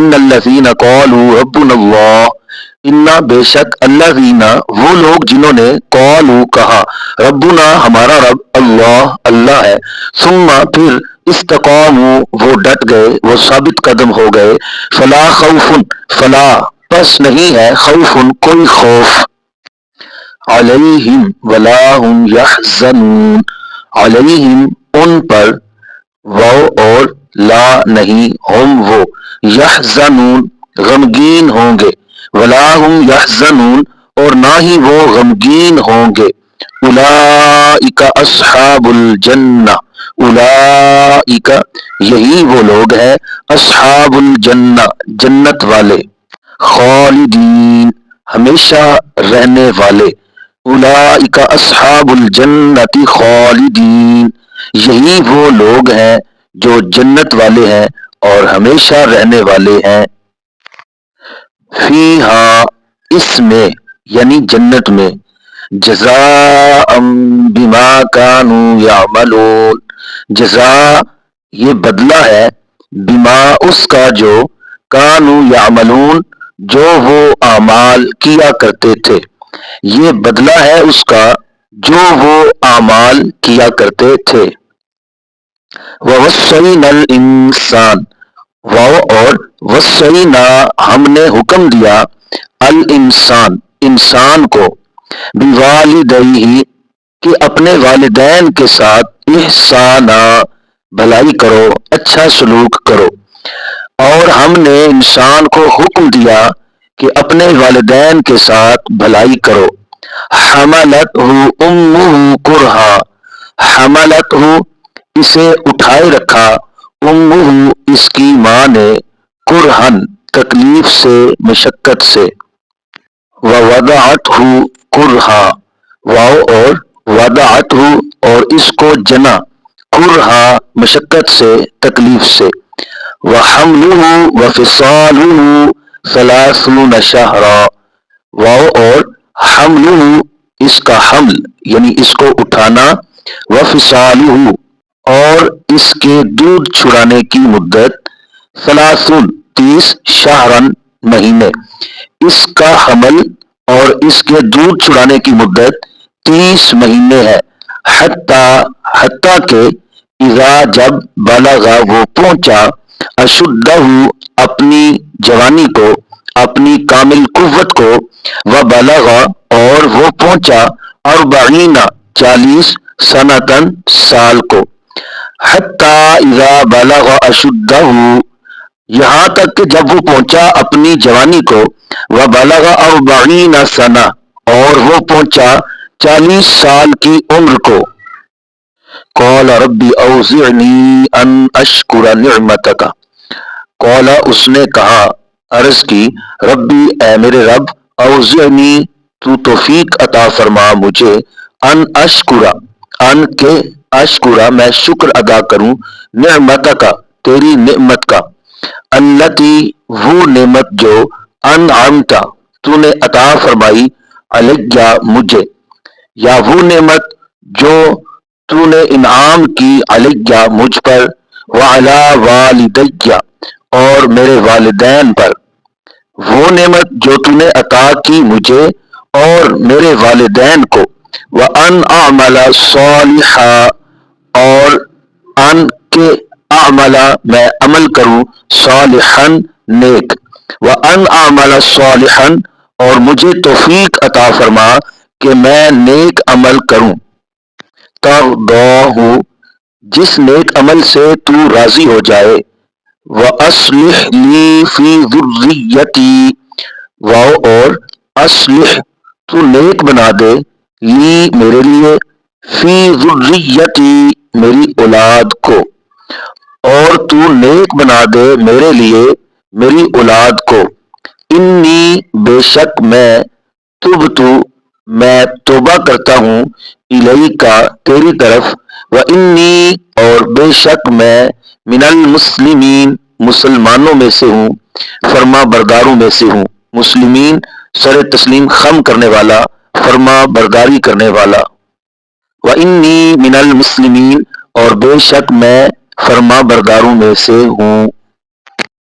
ان الذین قالوا ربنا اللہ، انا بے شک الذین وہ لوگ جنہوں نے قالوا کہا ربنا ہمارا رب اللہ اللہ ہے، ثم پھر استقاموا وہ ڈٹ گئے، وہ ثابت قدم ہو گئے، فلا خوف فلا پس نہیں ہے خوف کوئی خوف، علیہم ولا هم یحزنون علیہم ان پر، واو اور لا نہیں، ہم وہ، یحزنون غمگین ہوں گے، ولا هم یحزنون اور نہ ہی وہ غمگین ہوں گے، اولئک اصحاب الجنہ اولئک یہی وہ لوگ ہیں، اصحاب الجنہ جنت والے، خالدین ہمیشہ رہنے والے، اولئک اصحاب الجنت خالدین یہی وہ لوگ ہیں جو جنت والے ہیں اور ہمیشہ رہنے والے ہیں، فیہا اس میں یعنی جنت میں، جزاء بما کانوا یعملون جزاء یہ بدلہ ہے، بما اس کا جو، کانوا یعملون جو وہ اعمال کیا کرتے تھے، یہ بدلہ ہے اس کا جو وہ اعمال کیا کرتے تھے، وَوَصَّيْنَا الْإِنسَانَ واو اور وصینا ہم نے حکم دیا، الانسان انسان کو، بوالدیہ کہ اپنے والدین کے ساتھ، احسانا بھلائی کرو اچھا سلوک کرو، اور ہم نے انسان کو حکم دیا کہ اپنے والدین کے ساتھ بھلائی کرو، حملتہ امہ کرہا حملتہ اسے اٹھائے رکھا، امہ اس کی ماں نے، کرہن تکلیف سے مشقت سے، ووضعتہ کرہا واو اور وضعتہ اور اس کو جنا، کرہا مشقت سے تکلیف سے، وحملہ وفصالہ ثلاثون شہرا واو اور حملہ اس کا حمل یعنی اس کو اٹھانا، وفصالہ اور اس کے دودھ چھڑانے کی مدت، 30 شہرن مہینے، اس کا حمل اور اس کے دودھ چھڑانے کی مدت 30 مہینے ہے، حتیٰ کہ اذا جب بلغا وہ پہنچا، اشدہ اپنی جوانی کو، اپنی کامل قوت کو، وبلغا اور وہ پہنچا، 40 سنتن سال کو، حتیٰ اذا بلغ اشدہ یہاں تک کہ جب وہ پہنچا اپنی جوانی کو، وبلغ 40 سنہ اور وہ پہنچا 40 سال کی عمر کو، قال رب اوزعنی ان اشکر نعمتک قال اس نے کہا عرض کی، ربی اے میرے رب، اوزعنی تو توفیق عطا فرما مجھے، ان اشکر ان کے اشکرا میں شکر ادا کروں، نعمتک تیری نعمت کا، التی وہ نعمت جو، انعمت تو نے عطا فرمائی، علیہ مجھے، یا وہ نعمت جو تو نے انعام کی، علیہ مجھ پر، وعلی والدی اور میرے والدین پر، وہ نعمت جو تو نے عطا کی مجھے اور میرے والدین کو، وَأَنْ أَعْمَلَ صَالِحًا اور ان کے اعمل میں عمل کروں، صالحاً نیک، وَأَنْ أَعْمَلَ صَالِحًا اور مجھے توفیق عطا فرما کہ میں نیک عمل کروں، ترضاہ جس نیک عمل سے تو راضی ہو جائے، وَأَصْلِحْ لِي فِي ذُرِّيَّتِي واو اور اصلح تو نیک بنا دے، لی میرے لیے، فی ذریتی میری اولاد کو، اور تو نیک بنا دے میرے لیے میری اولاد کو، انی بے شک میں، تبتو میں توبہ کرتا ہوں، الیکا تیری طرف، وانی اور بے شک میں، من المسلمین مسلمانوں میں سے ہوں، فرما برداروں میں سے ہوں، مسلمین سر تسلیم خم کرنے والا، فرما برداری کرنے والا، وَإِنِّي مِنَ الْمُسْلِمِينَ اور بے شک میں فرما برداروں میں سے ہوں۔